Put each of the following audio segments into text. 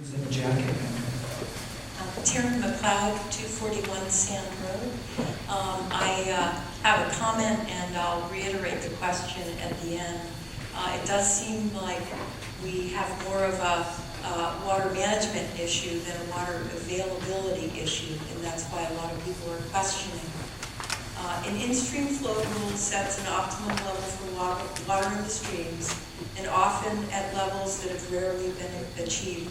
Who's in the jacket? Teren, MacLeod, 241 Sand Road. I have a comment and I'll reiterate the question at the end. It does seem like we have more of a water management issue than a water availability issue, and that's why a lot of people are questioning. An in-stream flow rule sets an optimum level for water in the streams, and often at levels that have rarely been achieved.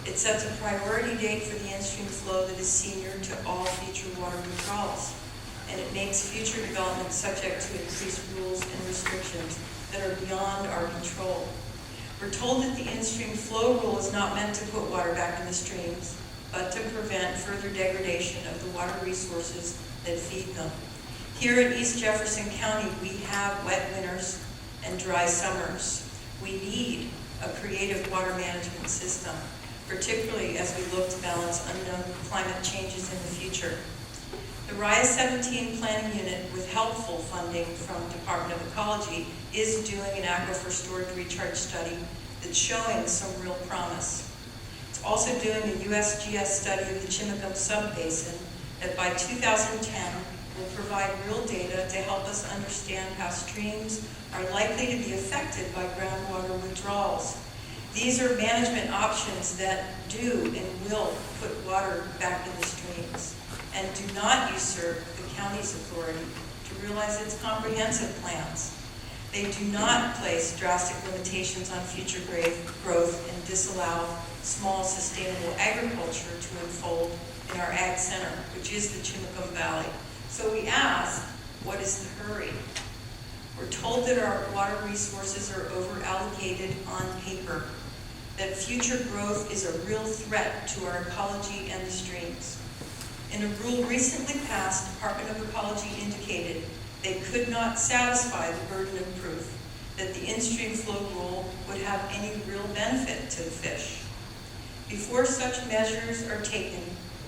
It sets a priority date for the in-stream flow that is senior to all future water withdrawals, and it makes future development subject to increased rules and restrictions that are beyond our control. We're told that the in-stream flow rule is not meant to put water back in the streams, but to prevent further degradation of the water resources that feed them. Here in East Jefferson County, we have wet winters and dry summers. We need a creative water management system, particularly as we look to balance unknown climate changes in the future. The WRIA 17 Planning Unit, with helpful funding from Department of Ecology, is doing an aquifer storage recharge study that's showing some real promise. It's also doing a USGS study of the Chimicum Subbasin that by 2010 will provide real data to help us understand how streams are likely to be affected by groundwater withdrawals. These are management options that do and will put water back in the streams and do not usurp the county's authority to realize its comprehensive plans. They do not place drastic limitations on future growth and disallow small sustainable agriculture to unfold in our ag center, which is the Chimicum Valley. So we ask, what is the hurry? We're told that our water resources are over-allocated on paper, that future growth is a real threat to our ecology and the streams. In a rule recently passed, Department of Ecology indicated they could not satisfy the burden of proof that the in-stream flow rule would have any real benefit to the fish. Before such measures are taken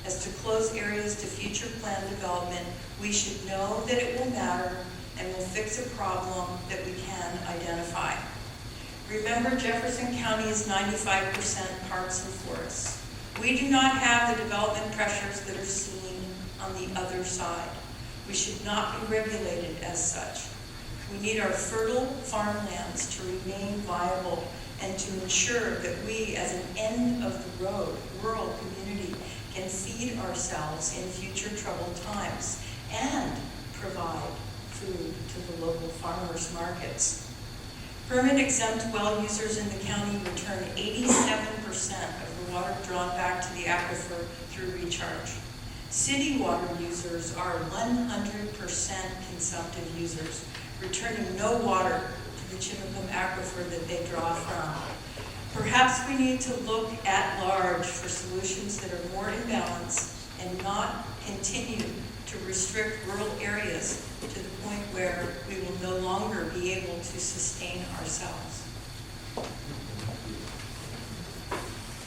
as to close areas to future plan development, we should know that it will matter and will fix a problem that we can identify. Remember, Jefferson County is 95% parks and forests. We do not have the development pressures that are seen on the other side. We should not be regulated as such. We need our fertile farmlands to remain viable and to ensure that we, as an end-of-the-road rural community, can feed ourselves in future troubled times and provide food to the local farmers markets. Permit-exempt well users in the county return 87% of the water drawn back to the aquifer through recharge. City water users are 100% consumptive users, returning no water to the Chimicum aquifer that they draw from. Perhaps we need to look at large for solutions that are more in balance and not continue to restrict rural areas to the point where we will no longer be able to sustain ourselves.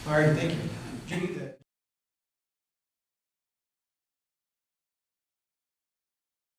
All right, thank you. Judy,